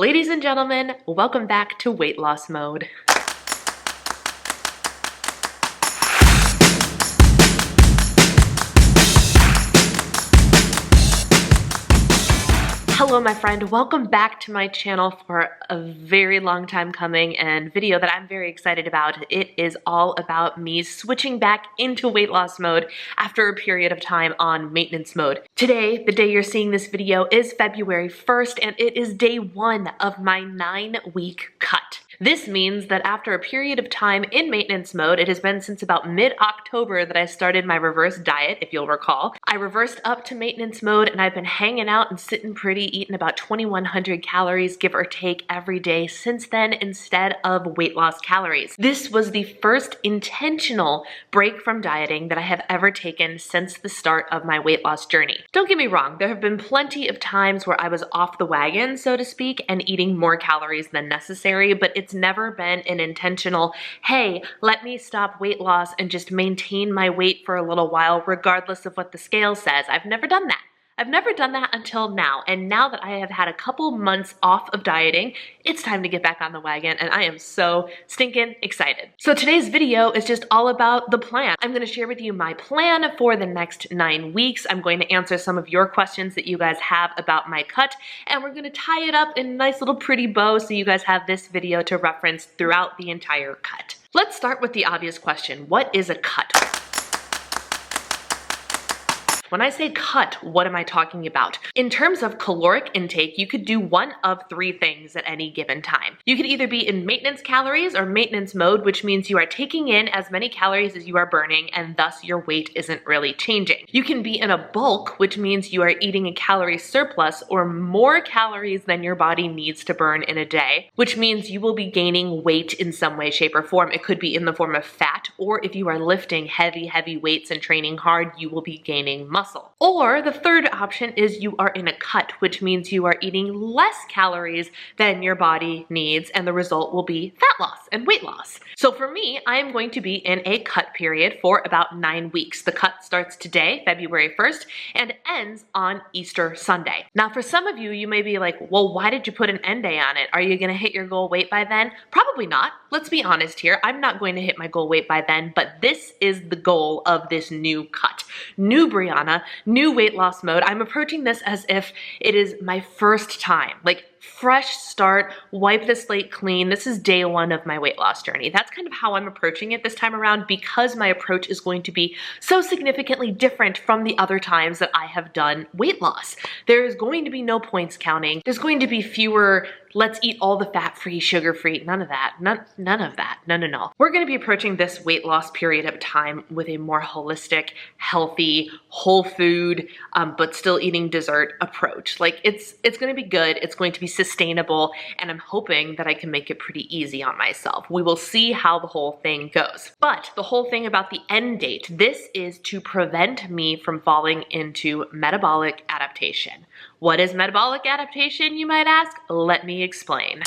Ladies and gentlemen, welcome back to Weight Loss Mode. Hello my friend, welcome back to my channel for a very long time coming and video that I'm very excited about. It is all about me switching back into weight loss mode after a period of time on maintenance mode. Today, the day you're seeing this video, is February 1st and it is day 1 of my 9-week cut. This means that after a period of time in maintenance mode, it has been since about mid-October that I started my reverse diet, if you'll recall. I reversed up to maintenance mode and I've been hanging out and sitting pretty, eating about 2,100 calories, give or take, every day since then instead of weight loss calories. This was the first intentional break from dieting that I have ever taken since the start of my weight loss journey. Don't get me wrong, there have been plenty of times where I was off the wagon, so to speak, and eating more calories than necessary, but it's never been an intentional, hey, let me stop weight loss and just maintain my weight for a little while regardless of what the scale says. I've never done that. I've never done that until now, and now that I have had a couple months off of dieting, it's time to get back on the wagon, and I am so stinking excited. So today's video is just all about the plan. I'm gonna share with you my plan for the next 9 weeks. I'm going to answer some of your questions that you guys have about my cut, and we're gonna tie it up in a nice little pretty bow so you guys have this video to reference throughout the entire cut. Let's start with the obvious question. What is a cut? When I say cut, what am I talking about? In terms of caloric intake, you could do one of 3 things at any given time. You could either be in maintenance calories or maintenance mode, which means you are taking in as many calories as you are burning and thus your weight isn't really changing. You can be in a bulk, which means you are eating a calorie surplus or more calories than your body needs to burn in a day, which means you will be gaining weight in some way, shape, or form. It could be in the form of fat, or if you are lifting heavy weights and training hard, you will be gaining muscle. Or the third option is you are in a cut, which means you are eating less calories than your body needs, and the result will be fat loss and weight loss. So for me, I am going to be in a cut period for about 9 weeks. The cut starts today, February 1st, and ends on Easter Sunday. Now for some of you, you may be like, well, why did you put an end day on it? Are you gonna hit your goal weight by then? Probably not. Let's be honest here. I'm not going to hit my goal weight by then, but this is the goal of this new cut. New Brianna, new weight loss mode. I'm approaching this as if it is my first time, like fresh start, wipe the slate clean. This is day 1 of my weight loss journey. That's kind of how I'm approaching it this time around because my approach is going to be so significantly different from the other times that I have done weight loss. There is going to be no points counting. There's going to be fewer, let's eat all the fat-free, sugar-free, none of that. None of that. No. We're going to be approaching this weight loss period of time with a more holistic, healthy, whole food, but still eating dessert approach. Like it's going to be good. It's going to be sustainable, and I'm hoping that I can make it pretty easy on myself. We will see how the whole thing goes. But the whole thing about the end date, this is to prevent me from falling into metabolic adaptation. What is metabolic adaptation, you might ask? Let me explain.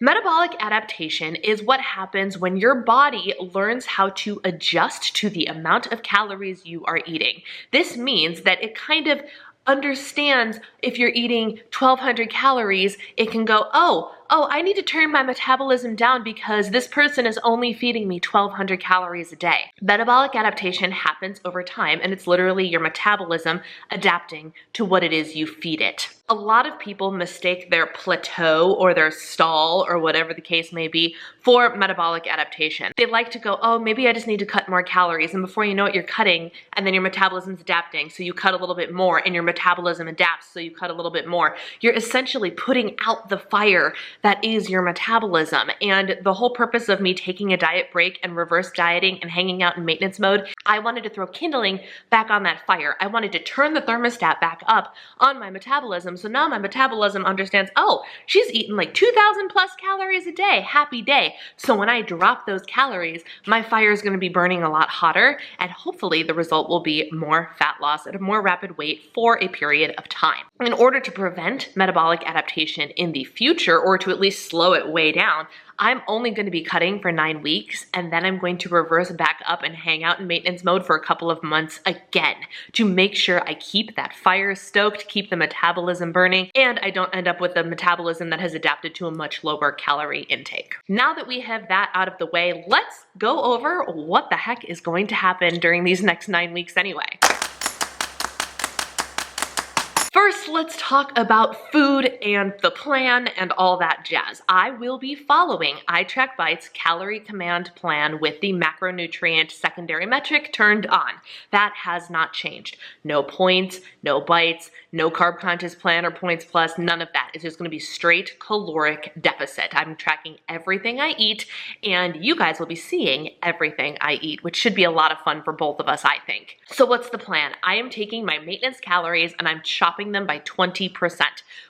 Metabolic adaptation is what happens when your body learns how to adjust to the amount of calories you are eating. This means that it kind of understands if you're eating 1,200 calories, it can go, oh, I need to turn my metabolism down because this person is only feeding me 1,200 calories a day. Metabolic adaptation happens over time, and it's literally your metabolism adapting to what it is you feed it. A lot of people mistake their plateau or their stall or whatever the case may be for metabolic adaptation. They like to go, oh, maybe I just need to cut more calories. And before you know it, you're cutting and then your metabolism's adapting. So you cut a little bit more and your metabolism adapts. So you cut a little bit more. You're essentially putting out the fire that is your metabolism. And the whole purpose of me taking a diet break and reverse dieting and hanging out in maintenance mode, I wanted to throw kindling back on that fire. I wanted to turn the thermostat back up on my metabolism. So now my metabolism understands, oh, she's eating like 2,000 plus calories a day. Happy day. So when I drop those calories, my fire is going to be burning a lot hotter, and hopefully the result will be more fat loss at a more rapid rate for a period of time. In order to prevent metabolic adaptation in the future, or to at least slow it way down, I'm only going to be cutting for 9 weeks, and then I'm going to reverse back up and hang out in maintenance mode for a couple of months again to make sure I keep that fire stoked, keep the metabolism burning, and I don't end up with a metabolism that has adapted to a much lower calorie intake. Now that we have that out of the way, let's go over what the heck is going to happen during these next 9 weeks anyway. First, let's talk about food and the plan and all that jazz. I will be following iTrackbites calorie command plan with the macronutrient secondary metric turned on. That has not changed. No points, no bites, no carb conscious plan or points plus, none of that. It's just gonna be straight caloric deficit. I'm tracking everything I eat, and you guys will be seeing everything I eat, which should be a lot of fun for both of us, I think. So what's the plan? I am taking my maintenance calories and I'm chopping them by 20%,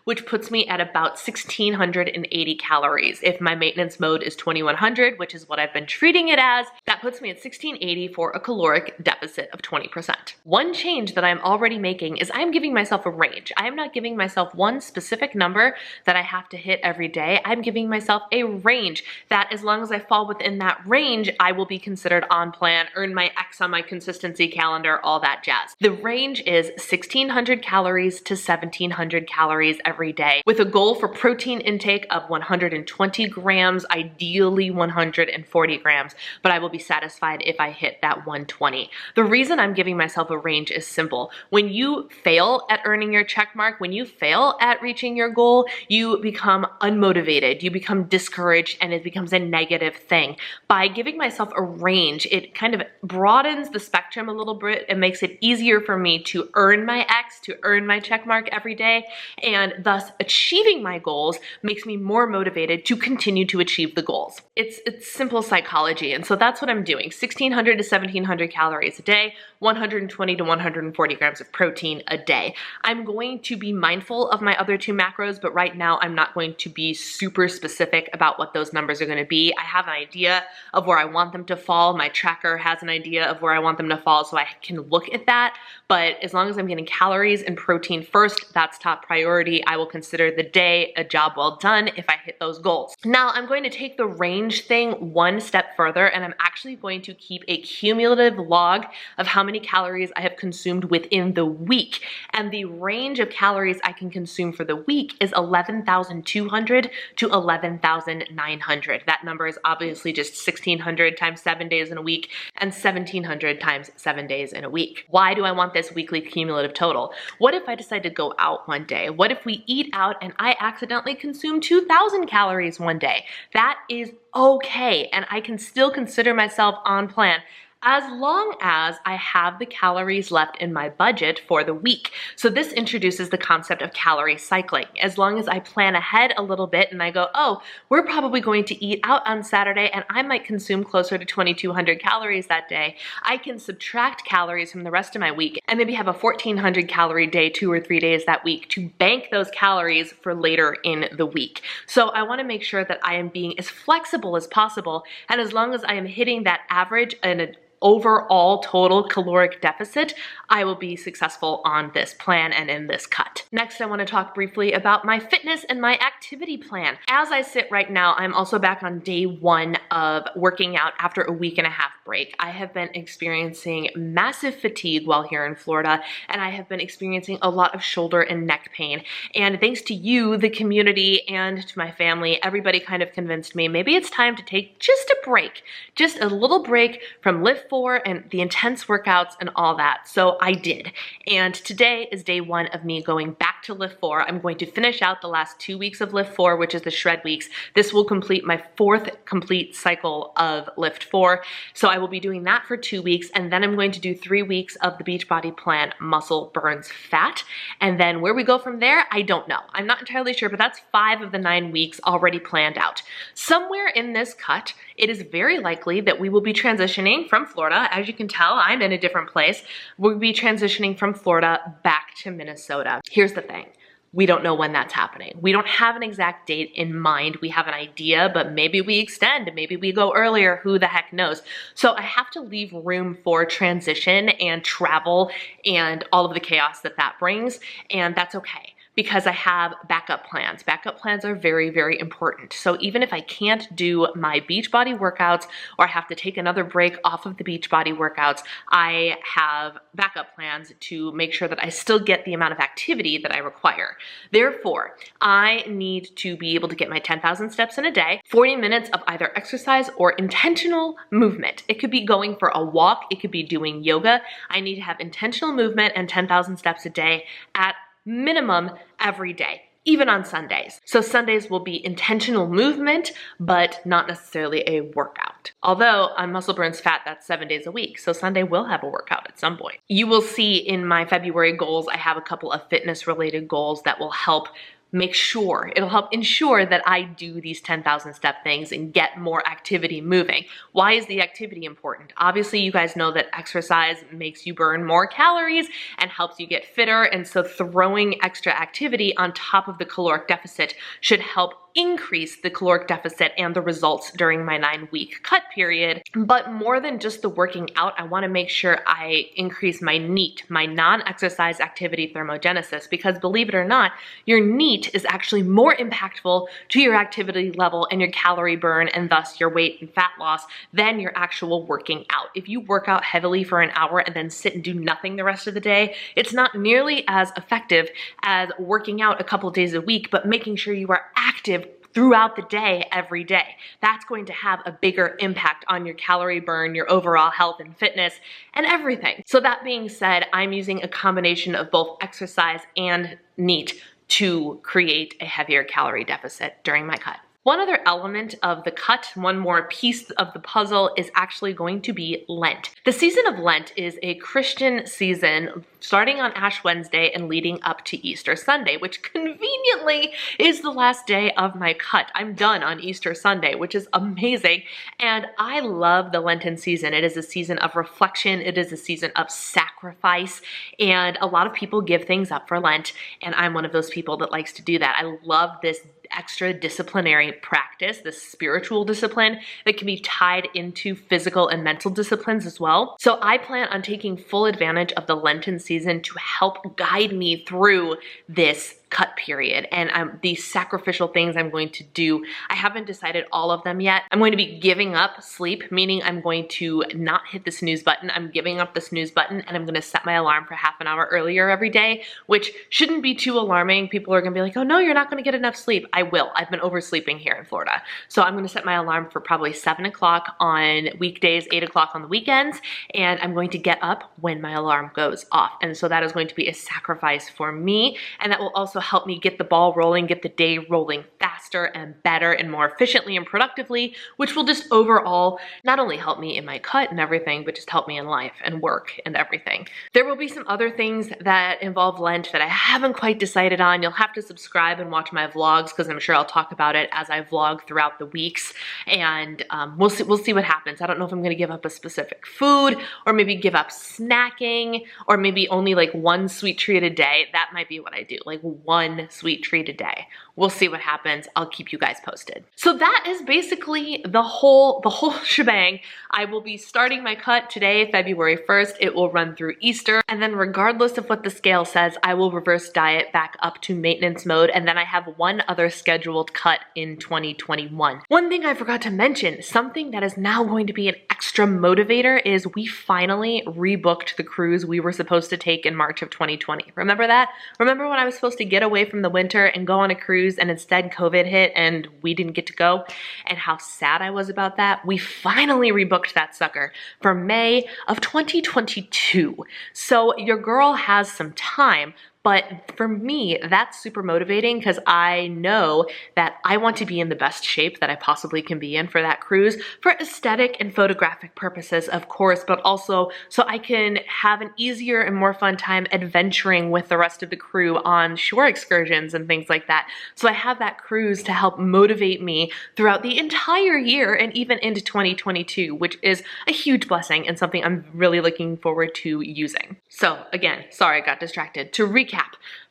which puts me at about 1,680 calories. If my maintenance mode is 2,100, which is what I've been treating it as, that puts me at 1,680 for a caloric deficit of 20%. One change that I'm already making is I'm giving myself a range. I am not giving myself one specific number that I have to hit every day. I'm giving myself a range that as long as I fall within that range, I will be considered on plan, earn my X on my consistency calendar, all that jazz. The range is 1,600 calories to 1,700 calories every day, with a goal for protein intake of 120 grams, ideally 140 grams, but I will be satisfied if I hit that 120. The reason I'm giving myself a range is simple. When you fail at earning your check mark, when you fail at reaching your goal, you become unmotivated, you become discouraged, and it becomes a negative thing. By giving myself a range, it kind of broadens the spectrum a little bit and makes it easier for me to earn my X, to earn my check mark every day, and thus achieving my goals makes me more motivated to continue to achieve the goals. It's simple psychology, and so that's what I'm doing. 1,600 to 1,700 calories a day, 120 to 140 grams of protein a day. I'm going to be mindful of my other two macros, but right now I'm not going to be super specific about what those numbers are going to be. I have an idea of where I want them to fall. My tracker has an idea of where I want them to fall, so I can look at that, but as long as I'm getting calories and protein first, that's top priority. I will consider the day a job well done if I hit those goals. Now, I'm going to take the range thing one step further, and I'm actually going to keep a cumulative log of how many calories I have consumed within the week. And the range of calories I can consume for the week is 11,200 to 11,900. That number is obviously just 1,600 times 7 days in a week and 1,700 times 7 days in a week. Why do I want this weekly cumulative total? What if I decide to go out one day? What if we eat out and I accidentally consume 2,000 calories one day? That is okay, and I can still consider myself on plan as long as I have the calories left in my budget for the week. So this introduces the concept of calorie cycling. As long as I plan ahead a little bit and I go, oh, we're probably going to eat out on Saturday and I might consume closer to 2,200 calories that day, I can subtract calories from the rest of my week and maybe have a 1,400 calorie day 2 or 3 days that week to bank those calories for later in the week. So I want to make sure that I am being as flexible as possible, and as long as I am hitting that average and an overall total caloric deficit, I will be successful on this plan and in this cut. Next, I want to talk briefly about my fitness and my activity plan. As I sit right now, I'm also back on day 1 of working out after a 1.5 week break. I have been experiencing massive fatigue while here in Florida, and I have been experiencing a lot of shoulder and neck pain. And thanks to you, the community, and to my family, everybody kind of convinced me maybe it's time to take just a break, just a little break from Lift 4 and the intense workouts and all that. So I did. And today is day 1 of me going back to Lift 4. I'm going to finish out the last 2 weeks of Lift 4, which is the shred weeks. This will complete my 4th complete cycle of Lift 4. So I will be doing that for 2 weeks, and then I'm going to do 3 weeks of the Beachbody Plan Muscle Burns Fat. And then where we go from there, I don't know. I'm not entirely sure, but that's 5 of the 9 weeks already planned out. Somewhere in this cut, it is very likely that we will be transitioning from Florida. As you can tell, I'm in a different place. We'll be transitioning from Florida back to Minnesota. Here's the thing. We don't know when that's happening. We don't have an exact date in mind. We have an idea, but maybe we extend, maybe we go earlier, who the heck knows. So I have to leave room for transition and travel and all of the chaos that that brings, and that's okay. because I have backup plans. Backup plans are very, very important. So even if I can't do my Beachbody workouts or I have to take another break off of the Beachbody workouts, I have backup plans to make sure that I still get the amount of activity that I require. Therefore, I need to be able to get my 10,000 steps in a day, 40 minutes of either exercise or intentional movement. It could be going for a walk, it could be doing yoga. I need to have intentional movement and 10,000 steps a day at minimum every day, even on Sundays. So Sundays will be intentional movement, but not necessarily a workout. Although on Muscle Burns Fat, that's 7 days a week. So Sunday will have a workout at some point. You will see in my February goals, I have a couple of fitness related goals that will help it'll help ensure that I do these 10,000 step things and get more activity moving. Why is the activity important? Obviously, you guys know that exercise makes you burn more calories and helps you get fitter. And so throwing extra activity on top of the caloric deficit should help increase the caloric deficit and the results during my 9-week cut period. But more than just the working out, I want to make sure I increase my NEAT, my non-exercise activity thermogenesis, because believe it or not, your NEAT is actually more impactful to your activity level and your calorie burn and thus your weight and fat loss than your actual working out. If you work out heavily for an hour and then sit and do nothing the rest of the day, it's not nearly as effective as working out a couple days a week, but making sure you are active throughout the day, every day. That's going to have a bigger impact on your calorie burn, your overall health and fitness, and everything. So that being said, I'm using a combination of both exercise and NEAT to create a heavier calorie deficit during my cut. One other element of the cut, one more piece of the puzzle, is actually going to be Lent. The season of Lent is a Christian season starting on Ash Wednesday and leading up to Easter Sunday, which conveniently is the last day of my cut. I'm done on Easter Sunday, which is amazing. And I love the Lenten season. It is a season of reflection. It is a season of sacrifice. And a lot of people give things up for Lent. And I'm one of those people that likes to do that. I love this extra disciplinary practice, this spiritual discipline that can be tied into physical and mental disciplines as well. So I plan on taking full advantage of the Lenten season to help guide me through this cut period and these sacrificial things I'm going to do. I haven't decided all of them yet. I'm going to be giving up sleep, meaning I'm going to not hit the snooze button. I'm giving up the snooze button and I'm going to set my alarm for half an hour earlier every day, which shouldn't be too alarming. People are going to be like, oh no, you're not going to get enough sleep. I will. I've been oversleeping here in Florida. So I'm going to set my alarm for probably 7 o'clock on weekdays, 8 o'clock on the weekends, and I'm going to get up when my alarm goes off. And so that is going to be a sacrifice for me, and that will also help me get the ball rolling, get the day rolling faster and better and more efficiently and productively, which will just overall not only help me in my cut and everything, but just help me in life and work and everything. There will be some other things that involve Lent that I haven't quite decided on. You'll have to subscribe and watch my vlogs because I'm sure I'll talk about it as I vlog throughout the weeks, and we'll see what happens. I don't know if I'm going to give up a specific food or maybe give up snacking or maybe only like one sweet treat a day. That might be what I do, like one sweet treat a day. We'll see what happens. I'll keep you guys posted. So that is basically the whole shebang. I will be starting my cut today, February 1st. It will run through Easter. And then regardless of what the scale says, I will reverse diet back up to maintenance mode. And then I have one other scheduled cut in 2021. One thing I forgot to mention, something that is now going to be an extra motivator, is we finally rebooked the cruise we were supposed to take in March of 2020. Remember that? Remember when I was supposed to get away from the winter and go on a cruise and instead COVID hit and we didn't get to go, and how sad I was about that? We finally rebooked that sucker for May of 2022. So your girl has some time. But for me, that's super motivating because I know that I want to be in the best shape that I possibly can be in for that cruise, for aesthetic and photographic purposes, of course, but also so I can have an easier and more fun time adventuring with the rest of the crew on shore excursions and things like that. So I have that cruise to help motivate me throughout the entire year and even into 2022, which is a huge blessing and something I'm really looking forward to using. So again, sorry I got distracted. To recap,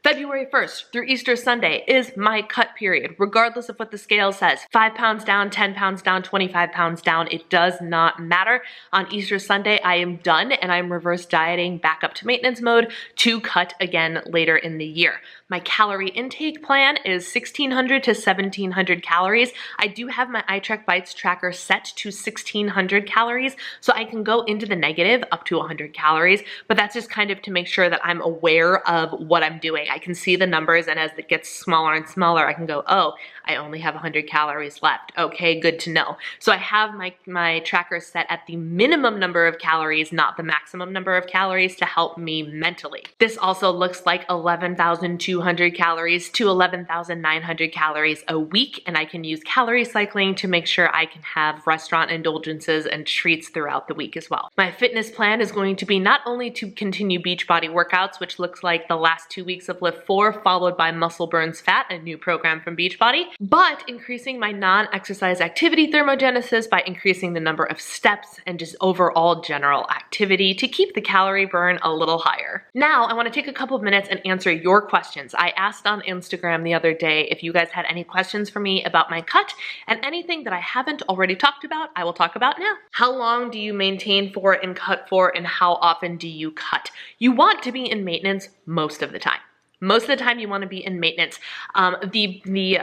February 1st through Easter Sunday is my cut period, regardless of what the scale says. 5 pounds down, 10 pounds down, 25 pounds down, it does not matter. On Easter Sunday, I am done and I'm reverse dieting back up to maintenance mode to cut again later in the year. My calorie intake plan is 1,600 to 1,700 calories. I do have my iTrackbites tracker set to 1,600 calories, so I can go into the negative up to 100 calories, but that's just kind of to make sure that I'm aware of what I'm doing. I can see the numbers, and as it gets smaller and smaller, I can go, oh, I only have 100 calories left. Okay, good to know. So I have my tracker set at the minimum number of calories, not the maximum number of calories, to help me mentally. This also looks like 11,200 calories to 11,900 calories a week, and I can use calorie cycling to make sure I can have restaurant indulgences and treats throughout the week as well. My fitness plan is going to be not only to continue Beachbody workouts, which looks like the last 2 weeks of Lift 4, followed by Muscle Burns Fat, a new program from Beachbody, but increasing my non-exercise activity thermogenesis by increasing the number of steps and just overall general activity to keep the calorie burn a little higher. Now, I want to take a couple of minutes and answer your questions. I asked on Instagram the other day if you guys had any questions for me about my cut, and anything that I haven't already talked about, I will talk about now. How long do you maintain for and cut for, and how often do you cut? You want to be in maintenance most of the time. Most of the time you want to be in maintenance. The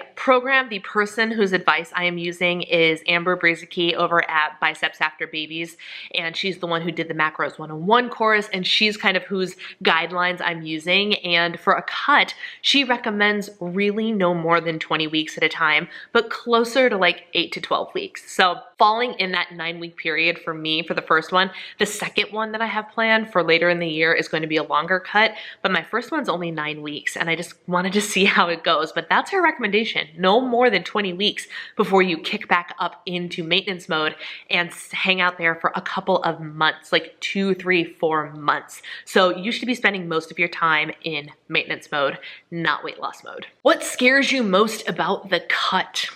person whose advice I am using is Amber Brzezinski over at Biceps After Babies, and she's the one who did the Macros 101 course, and she's kind of whose guidelines I'm using. And for a cut, she recommends really no more than 20 weeks at a time, but closer to like 8 to 12 weeks. So falling in that 9-week period for me for the first one. The second one that I have planned for later in the year is going to be a longer cut, but my first one's only 9 weeks, and I just wanted to see how it goes. But that's her recommendation. No more than 20 weeks before you kick back up into maintenance mode and hang out there for a couple of months, like 2, 3, 4 months. So you should be spending most of your time in maintenance mode, not weight loss mode. What scares you most about the cut?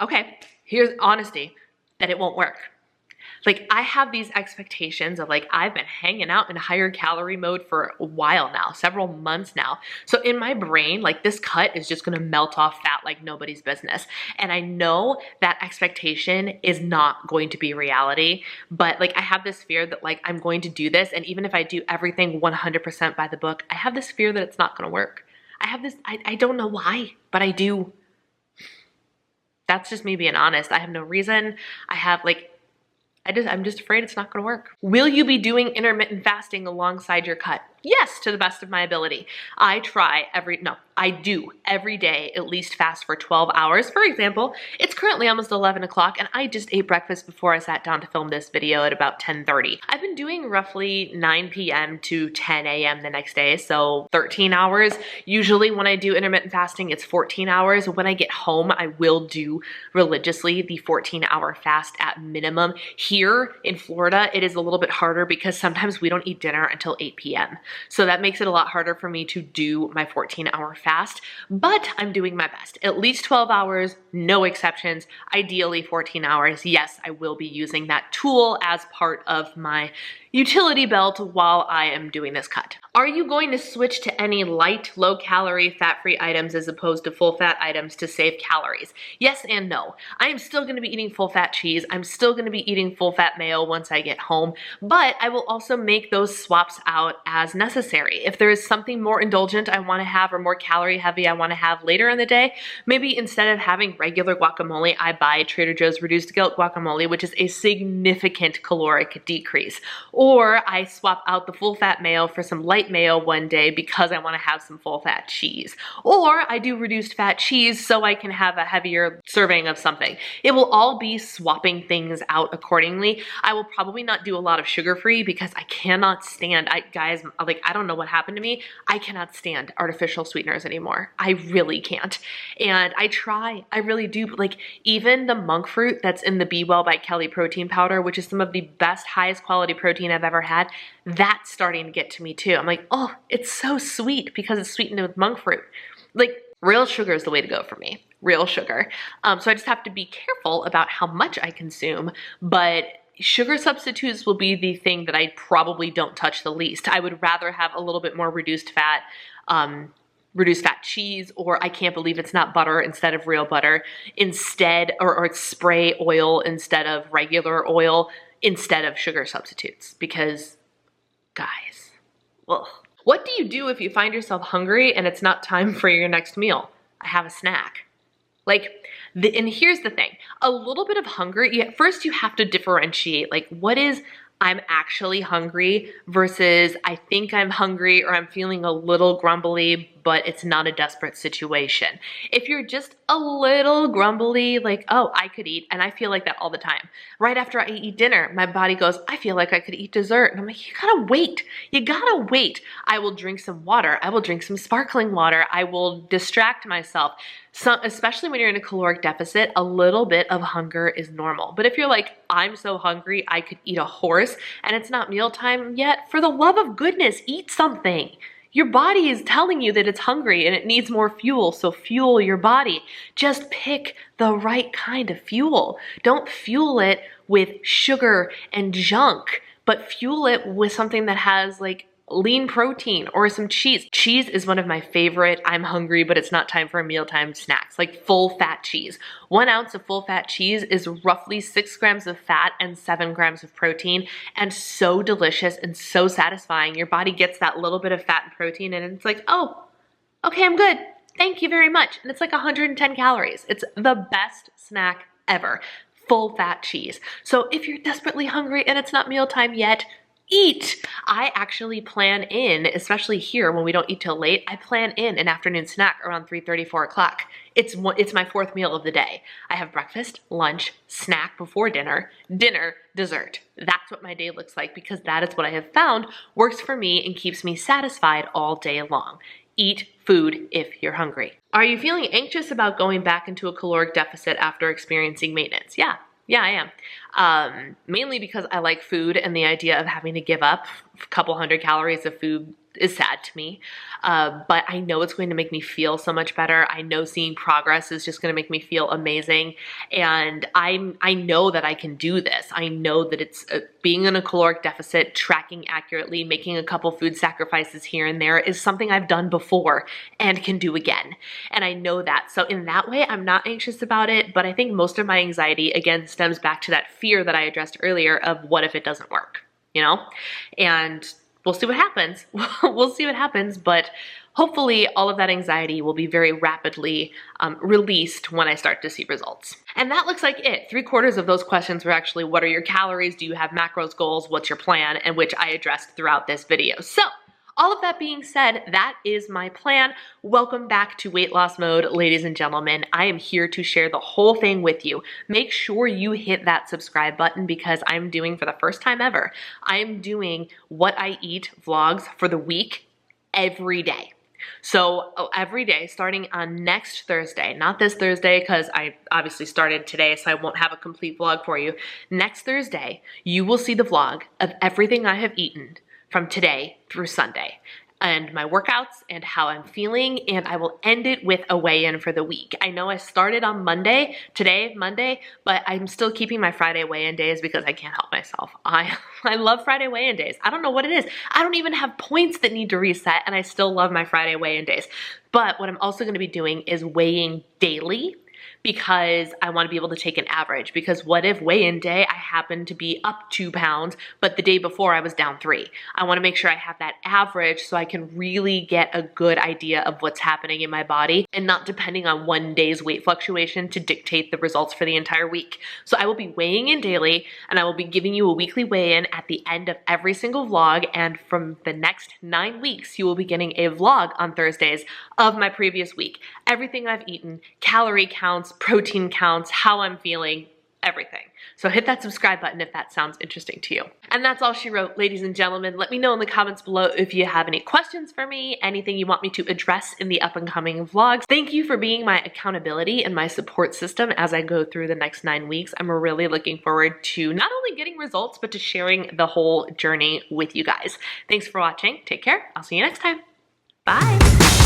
Okay, here's honesty, that it won't work. Like, I have these expectations of like, I've been hanging out in higher calorie mode for a while now, several months now. So in my brain, like, this cut is just gonna melt off fat like nobody's business. And I know that expectation is not going to be reality, but like, I have this fear that like, I'm going to do this, and even if I do everything 100% by the book, I have this fear that it's not gonna work. I have this, I don't know why, but I do. That's just me being honest. I have no reason. I have like, I'm just afraid it's not gonna work. Will you be doing intermittent fasting alongside your cut? Yes, to the best of my ability. I do every day at least fast for 12 hours. For example, it's currently almost 11 o'clock and I just ate breakfast before I sat down to film this video at about 10:30. I've been doing roughly 9 p.m. to 10 a.m. the next day, so 13 hours. Usually when I do intermittent fasting, it's 14 hours. When I get home, I will do religiously the 14-hour fast at minimum. Here in Florida, it is a little bit harder because sometimes we don't eat dinner until 8 p.m. So that makes it a lot harder for me to do my 14-hour fast, but I'm doing my best. At least 12 hours, no exceptions, ideally 14 hours. Yes, I will be using that tool as part of my utility belt while I am doing this cut. Are you going to switch to any light, low-calorie, fat-free items as opposed to full-fat items to save calories? Yes and no. I am still going to be eating full-fat cheese. I'm still going to be eating full-fat mayo once I get home, but I will also make those swaps out as necessary. If there is something more indulgent I want to have or more calorie-heavy I want to have later in the day, maybe instead of having regular guacamole, I buy Trader Joe's reduced guilt guacamole, which is a significant caloric decrease. Or I swap out the full-fat mayo for some light mayo one day because I want to have some full-fat cheese. Or I do reduced fat cheese so I can have a heavier serving of something. It will all be swapping things out accordingly. I will probably not do a lot of sugar-free because I cannot stand, guys, like, I don't know what happened to me. I cannot stand artificial sweeteners anymore. I really can't. And I try, I really do. But like, even the monk fruit that's in the Be Well by Kelly protein powder, which is some of the best, highest quality protein I've ever had, that's starting to get to me too. I'm like, oh, it's so sweet because it's sweetened with monk fruit. Like, real sugar is the way to go for me. Real sugar. So I just have to be careful about how much I consume, but sugar substitutes will be the thing that I probably don't touch the least. I would rather have a little bit more reduced fat cheese, or I can't believe it's not butter instead of real butter, instead, or it's spray oil instead of regular oil, instead of sugar substitutes, because guys, ugh. What do you do if you find yourself hungry and it's not time for your next meal? I have a snack. And here's the thing, a little bit of hunger, first you have to differentiate, like, what is I'm actually hungry versus I think I'm hungry or I'm feeling a little grumbly, but it's not a desperate situation. If you're just a little grumbly, like, oh, I could eat, and I feel like that all the time. Right after I eat dinner, my body goes, I feel like I could eat dessert. And I'm like, you gotta wait. You gotta wait. I will drink some water. I will drink some sparkling water. I will distract myself. Especially when you're in a caloric deficit, a little bit of hunger is normal. But if you're like, I'm so hungry, I could eat a horse, and it's not mealtime yet, for the love of goodness, eat something. Your body is telling you that it's hungry and it needs more fuel, so fuel your body. Just pick the right kind of fuel. Don't fuel it with sugar and junk, but fuel it with something that has like lean protein or some cheese. Cheese is one of my favorite, I'm hungry, but it's not time for a mealtime snacks, like full fat cheese. 1 ounce of full fat cheese is roughly 6 grams of fat and 7 grams of protein, and so delicious and so satisfying. Your body gets that little bit of fat and protein and it's like, oh, okay, I'm good. Thank you very much. And it's like 110 calories. It's the best snack ever. Full fat cheese. So if you're desperately hungry and it's not mealtime yet, eat. I actually plan in, especially here when we don't eat till late, I plan in an afternoon snack around 3:30, 4 o'clock. It's my 4th meal of the day. I have breakfast, lunch, snack before dinner, dessert. That's what my day looks like, because that is what I have found works for me and keeps me satisfied all day long. Eat food if you're hungry. Are you feeling anxious about going back into a caloric deficit after experiencing maintenance? Yeah, I am. Mainly because I like food, and the idea of having to give up a couple hundred calories of food is sad to me. But I know it's going to make me feel so much better. I know seeing progress is just going to make me feel amazing. And I know that I can do this. I know that it's being in a caloric deficit, tracking accurately, making a couple food sacrifices here and there is something I've done before and can do again. And I know that. So in that way, I'm not anxious about it. But I think most of my anxiety, again, stems back to that fear that I addressed earlier of what if it doesn't work, And we'll see what happens. We'll see what happens, but hopefully all of that anxiety will be very rapidly released when I start to see results. And that looks like it. 3/4 of those questions were actually, what are your calories? Do you have macros goals? What's your plan? And which I addressed throughout this video. So all of that being said, that is my plan. Welcome back to Weight Loss Mode, ladies and gentlemen. I am here to share the whole thing with you. Make sure you hit that subscribe button, because I'm doing, for the first time ever, I'm doing what I eat vlogs for the week every day. So every day, starting on next Thursday, not this Thursday, because I obviously started today, so I won't have a complete vlog for you. Next Thursday, you will see the vlog of everything I have eaten from today through Sunday, and my workouts and how I'm feeling, and I will end it with a weigh-in for the week. I know I started on Monday, but I'm still keeping my Friday weigh-in days because I can't help myself. I love Friday weigh-in days. I don't know what it is. I don't even have points that need to reset, and I still love my Friday weigh-in days. But what I'm also going to be doing is weighing daily, because I want to be able to take an average. Because what if weigh-in day I happen to be up 2 pounds, but the day before I was down 3? I want to make sure I have that average so I can really get a good idea of what's happening in my body, and not depending on one day's weight fluctuation to dictate the results for the entire week. So I will be weighing in daily, and I will be giving you a weekly weigh-in at the end of every single vlog. And from the next 9 weeks, you will be getting a vlog on Thursdays of my previous week. Everything I've eaten, calorie counts, protein counts, how I'm feeling, everything. So hit that subscribe button if that sounds interesting to you. And that's all she wrote, ladies and gentlemen. Let me know in the comments below if you have any questions for me, anything you want me to address in the up and coming vlogs. Thank you for being my accountability and my support system as I go through the next 9 weeks. I'm really looking forward to not only getting results, but to sharing the whole journey with you guys. Thanks for watching. Take care. I'll see you next time. Bye.